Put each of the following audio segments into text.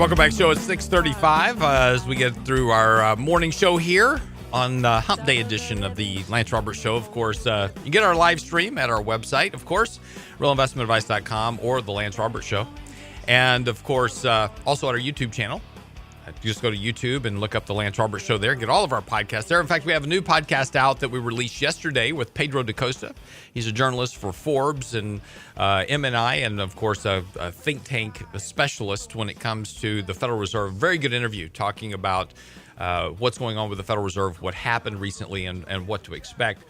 welcome back. Show at 6:35 as we get through our morning show here on the Hump Day edition of the Lance Roberts Show. Of course, you get our live stream at our website, of course, realinvestmentadvice.com or the Lance Roberts Show. And, of course, also at our YouTube channel. You just go to YouTube and look up the Lance Roberts Show there. Get all of our podcasts there. In fact, we have a new podcast out that we released yesterday with Pedro da Costa. He's a journalist for Forbes and M&I, and, of course, a think tank specialist when it comes to the Federal Reserve. Very good interview talking about what's going on with the Federal Reserve, what happened recently, and what to expect,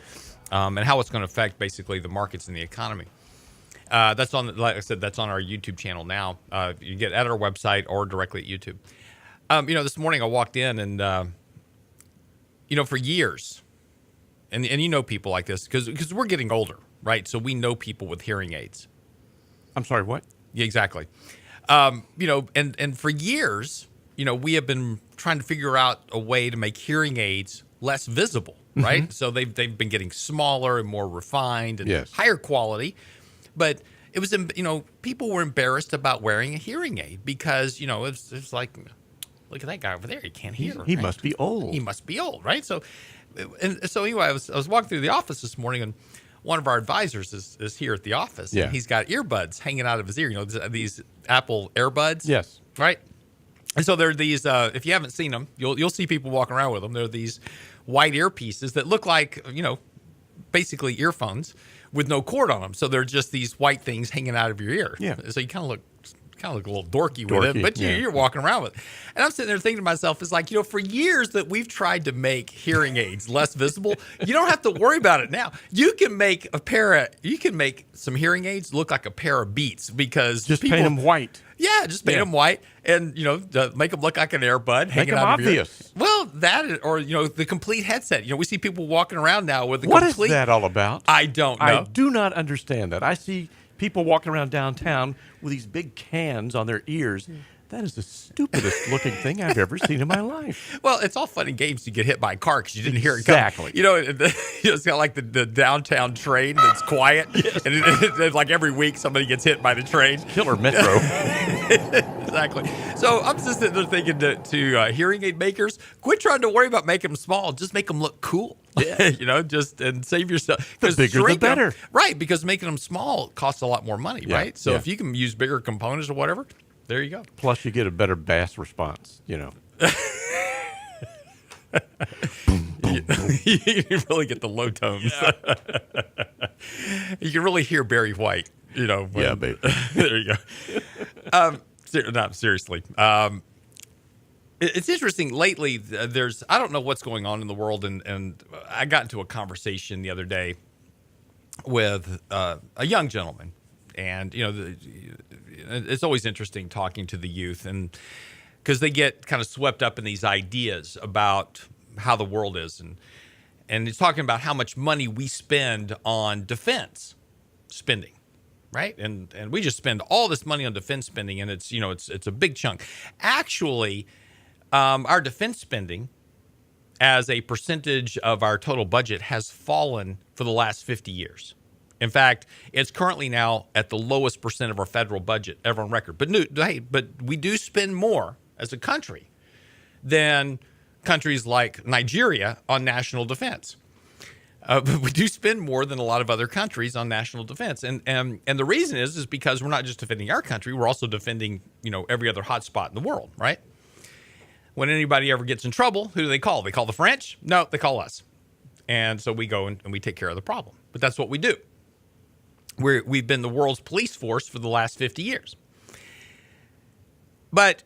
and how it's going to affect, basically, the markets and the economy. That's on, like I said, that's on our YouTube channel now. You get at our website or directly at YouTube. This morning I walked in and, for years, and people like this, because we're getting older, right? So we know people with hearing aids. I'm sorry, what? Yeah, exactly. And for years, we have been trying to figure out a way to make hearing aids less visible, right? Mm-hmm. So they've been getting smaller and more refined and higher quality. But it was, people were embarrassed about wearing a hearing aid because, it's like, look at that guy over there. He can't hear. He must be old. He must be old, right? So anyway, I was walking through the office this morning, and one of our advisors is here at the office. Yeah. And he's got earbuds hanging out of his ear. These Apple AirBuds. Yes. Right. And so there are these. If you haven't seen them, you'll see people walking around with them. They're these white earpieces that look like basically earphones with no cord on them. So they're just these white things hanging out of your ear. Yeah. So you kind of look a little dorky with it, but you're walking around with it. And I'm sitting there thinking to myself, it's like, for years that we've tried to make hearing aids less visible, you don't have to worry about it now. You can make some hearing aids look like a pair of Beats because just paint them white. Yeah, just paint them white and, make them look like an earbud hanging out of your ear. Obvious. Well, that or, the complete headset. We see people walking around now with the complete. What is that all about? I don't know. I do not understand that. I see people walking around downtown with these big cans on their ears. That is the stupidest looking thing I've ever seen in my life. Well, it's all fun and games to get hit by a car because you didn't hear it coming. Exactly. It's got like the downtown train that's quiet. Yes. And it's like every week somebody gets hit by the train. Killer Metro. Exactly. So I'm just sitting there thinking to hearing aid makers, quit trying to worry about making them small. Just make them look cool. Yeah. And save yourself. The bigger, the better. Right, because making them small costs a lot more money, right? So if you can use bigger components or whatever, there you go. Plus, you get a better bass response, You really get the low tones. Yeah. You can really hear Barry White, Yeah, baby. There you go. No, seriously. It's interesting. Lately, I don't know what's going on in the world, and I got into a conversation the other day with a young gentleman. And, it's always interesting talking to the youth, and because they get kind of swept up in these ideas about how the world is. And he's talking about how much money we spend on defense spending, right? And we just spend all this money on defense spending, and it's a big chunk. Actually, our defense spending as a percentage of our total budget has fallen for the last 50 years. In fact, it's currently now at the lowest percent of our federal budget ever on record. But we do spend more as a country than countries like Nigeria on national defense. But we do spend more than a lot of other countries on national defense. And the reason is because we're not just defending our country, we're also defending, every other hot spot in the world, right? When anybody ever gets in trouble, who do they call? They call the French? No, they call us. And so we go and we take care of the problem. But that's what we do. We've been the world's police force for the last 50 years. But,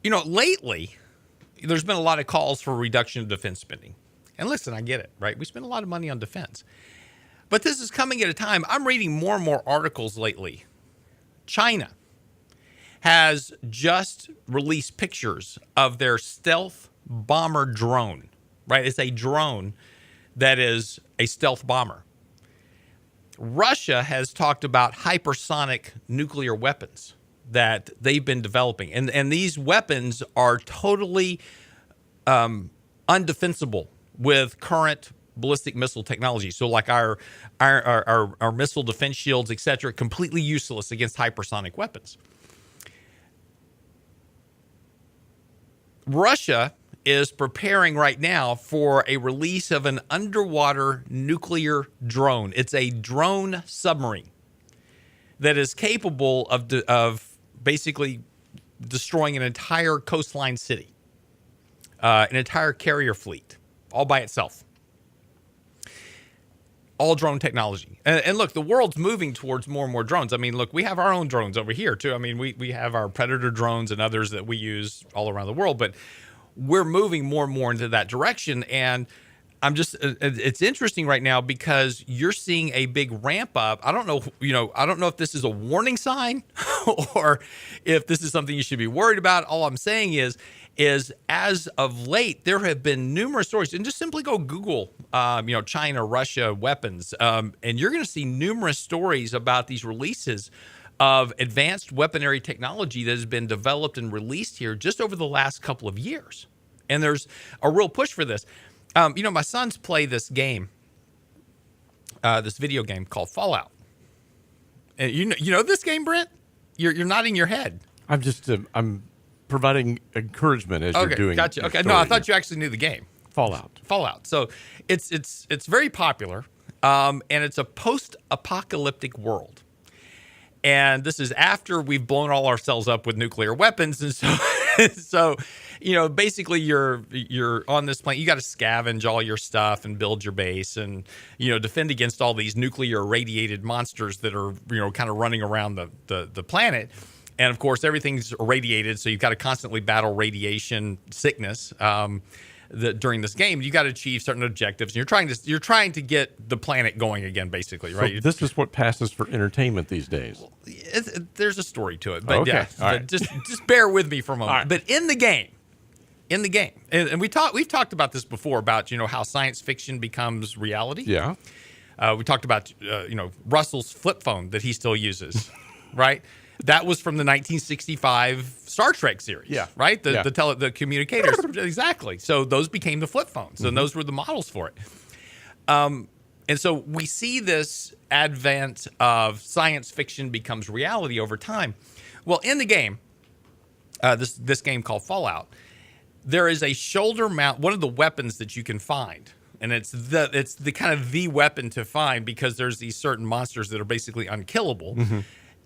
lately, there's been a lot of calls for a reduction of defense spending. And listen, I get it, right? We spend a lot of money on defense. But this is coming at a time, I'm reading more and more articles lately. China has just released pictures of their stealth bomber drone, right? It's a drone that is a stealth bomber. Russia has talked about hypersonic nuclear weapons that they've been developing. And these weapons are totally undefensible with current ballistic missile technology. So like our missile defense shields, et cetera, completely useless against hypersonic weapons. Russia is preparing right now for a release of an underwater nuclear drone. It's a drone submarine that is capable of basically destroying an entire coastline city, an entire carrier fleet, all by itself. All drone technology. And look, the world's moving towards more and more drones. I mean, look, we have our own drones over here, too. I mean, we have our Predator drones and others that we use all around the world, but we're moving more and more into that direction. And it's interesting right now because you're seeing a big ramp up. I don't know if this is a warning sign or if this is something you should be worried about. All I'm saying is as of late, there have been numerous stories, and just simply go Google, China, Russia weapons, and you're going to see numerous stories about these releases of advanced weaponry technology that has been developed and released here just over the last couple of years. And there's a real push for this. My sons play this game, this video game called Fallout. And you know this game, Brent? You're nodding your head. I'm providing encouragement as you're doing. Gotcha. Okay, no, I thought you actually knew the game. Fallout. So it's very popular, and it's a post-apocalyptic world. And this is after we've blown all ourselves up with nuclear weapons, and so basically you're on this planet. You got to scavenge all your stuff and build your base, and defend against all these nuclear irradiated monsters that are kind of running around the planet. And of course, everything's irradiated, so you've got to constantly battle radiation sickness. During this game, you got to achieve certain objectives, and you're trying to get the planet going again, basically, right? So this is what passes for entertainment these days. There's a story to it, but okay. Yeah, all right. just bear with me for a moment. Right. But in the game, and we've talked about this before about how science fiction becomes reality. Yeah. We talked about Russell's flip phone that he still uses, right? That was from the 1965 Star Trek series, right? The communicators, exactly. So those became the flip phones, and those were the models for it. And so we see this advent of science fiction becomes reality over time. Well, in the game, this game called Fallout, there is a shoulder mount, one of the weapons that you can find. And it's the kind of the weapon to find because there's these certain monsters that are basically unkillable.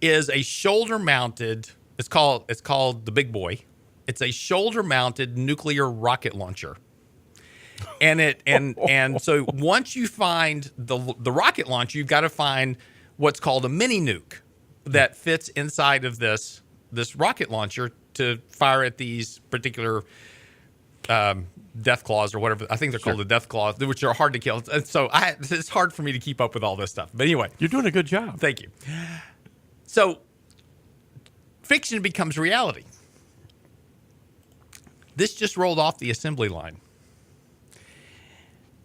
Is a shoulder-mounted. It's called the Big Boy. It's a shoulder-mounted nuclear rocket launcher, and so once you find the rocket launcher, you've got to find what's called a mini nuke that fits inside of this rocket launcher to fire at these particular death claws or whatever. I think they're called the death claws, which are hard to kill. And so it's hard for me to keep up with all this stuff. But anyway, you're doing a good job. Thank you. So, fiction becomes reality. This just rolled off the assembly line.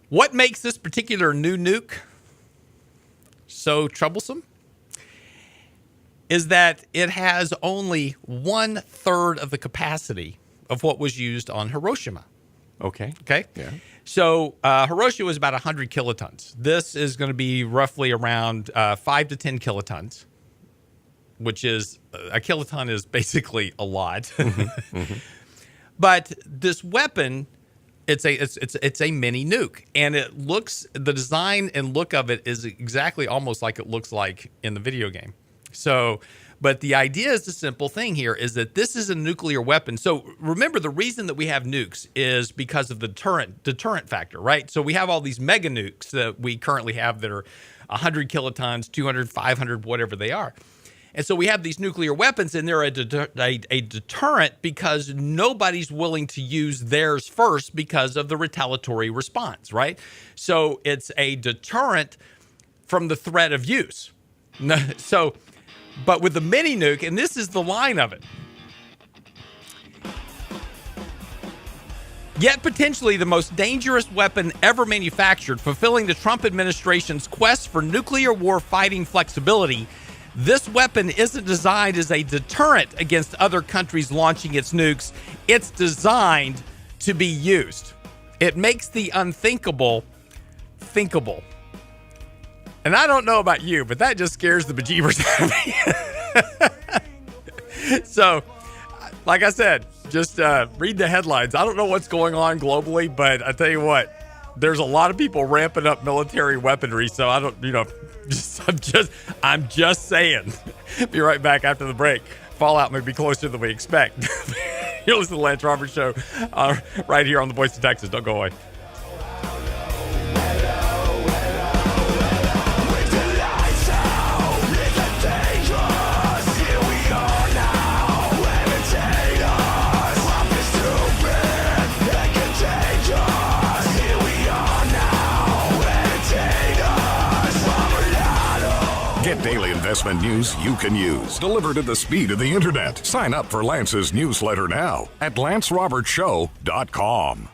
What makes this particular new nuke so troublesome is that it has only 1/3 of the capacity of what was used on Hiroshima. Okay. Yeah. So Hiroshima was about 100 kilotons. This is going to be roughly around 5 to 10 kilotons. Which is a kiloton is basically a lot. But this weapon, it's a mini nuke, and the design and look of it is exactly almost like it looks like in the video game. So, but the idea is the simple thing here is that this is a nuclear weapon. So remember, the reason that we have nukes is because of the deterrent factor, right? So we have all these mega nukes that we currently have that are 100 kilotons, 200, 500, whatever they are. And so we have these nuclear weapons, and they're a deterrent because nobody's willing to use theirs first because of the retaliatory response, right? So it's a deterrent from the threat of use. But with the mini nuke, and this is the line of it, yet potentially the most dangerous weapon ever manufactured, fulfilling the Trump administration's quest for nuclear war fighting flexibility, this weapon isn't designed as a deterrent against other countries launching its nukes. It's designed to be used. It makes the unthinkable thinkable. And I don't know about you, but that just scares the bejeebers out of me. So, like I said, Just read the headlines. I don't know what's going on globally, but I tell you what, there's a lot of people ramping up military weaponry. So I don't, I'm just saying. Be right back after the break. Fallout may be closer than we expect. You're listening to the Lance Roberts Show right here on the Voice of Texas. Don't go away. Get daily investment news you can use, delivered at the speed of the internet. Sign up for Lance's newsletter now at lancerobertshow.com.